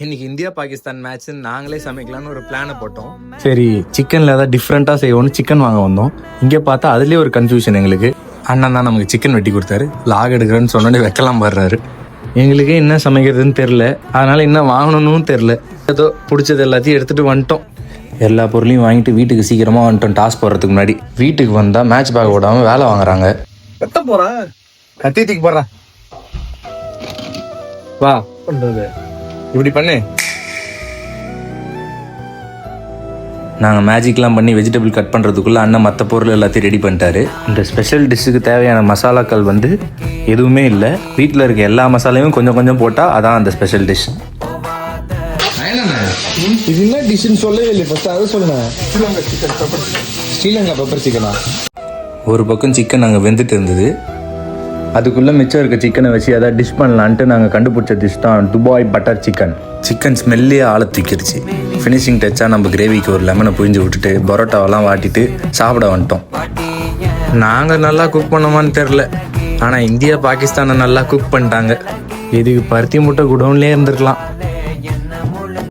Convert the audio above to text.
இன்னைக்கு India Pakistan match நாங்களே சமைக்கலாம்னு ஒரு பிளானை போட்டோம். சரி, சிக்கன்ல ஏதாவது டிஃப்ரெண்டா செய்வோம்னு சிக்கன் வாங்க வந்தோம். இங்கே பார்த்தா அதுலயே ஒரு கன்ஃபியூஷன் எங்களுக்கு. அண்ணன் தான் நமக்கு சிக்கன் வெட்டி கொடுத்தாரு. லாக் எடுக்கிறேன்னு சொன்னோடனே வைக்கலாம் பாடுறாரு. எங்களுக்கு என்ன சமைக்கிறதுன்னு தெரில, அதனால என்ன வாங்கணும்னு தெரில. ஏதோ பிடிச்சது எல்லாத்தையும் எடுத்துட்டு வந்துட்டோம். எல்லா பொருளையும் வாங்கிட்டு வீட்டுக்கு சீக்கிரமா வந்துட்டோம். டாஸ் போடுறதுக்கு முன்னாடி வீட்டுக்கு வந்தா மேட்ச் பேக் ஓடாம வேலை வாங்குறாங்க. கத்த போறேன், கத்திக்கு போடுறா, வா பண்றது இப்படி பண்ணு. நாங்கள் மேஜிக்லாம் பண்ணி வெஜிடபிள் கட் பண்ணுறதுக்குள்ளே அண்ணன் மற்ற பொருள் எல்லாத்தையும் ரெடி பண்ணிட்டாரு. இந்த ஸ்பெஷல் டிஷ்ஷுக்கு தேவையான மசாலாக்கள் வந்து எதுவுமே இல்லை. வீட்டில் இருக்க எல்லா மசாலையும் கொஞ்சம் கொஞ்சம் போட்டால் அதான் அந்த ஸ்பெஷல் டிஷ். இது என்ன டிஷ்னு சொல்லவே இல்லை. ஃபர்ஸ்ட் அதை சொல்லுங்க. ஸ்ரீலங்கா பெப்பர் சிக்கனா? ஒரு பக்கம் சிக்கன் நாங்கள் வெந்துட்டு இருந்தது. அதுக்குள்ளே மிச்சம் இருக்க சிக்கனை வச்சு எதாவது டிஷ் பண்ணலான்ட்டு நாங்கள் கண்டுபிடிச்ச டிஷ் தான் துபாய் பட்டர் சிக்கன். சிக்கன் ஸ்மெல்லே ஆளை தூக்கிடுச்சு. ஃபினிஷிங் டச்சாக நம்ம கிரேவிக்கு ஒரு லெமனை புழிஞ்சு விட்டுட்டு பரோட்டாவெல்லாம் வாட்டிட்டு சாப்பிட வந்துட்டோம். நாங்கள் நல்லா குக் பண்ணோமான்னு தெரில, ஆனால் இந்தியா பாகிஸ்தானை நல்லா குக் பண்ணிட்டாங்க. இதுக்கு பருத்தி முட்டை குடோன்லேயே இருந்திருக்கலாம்.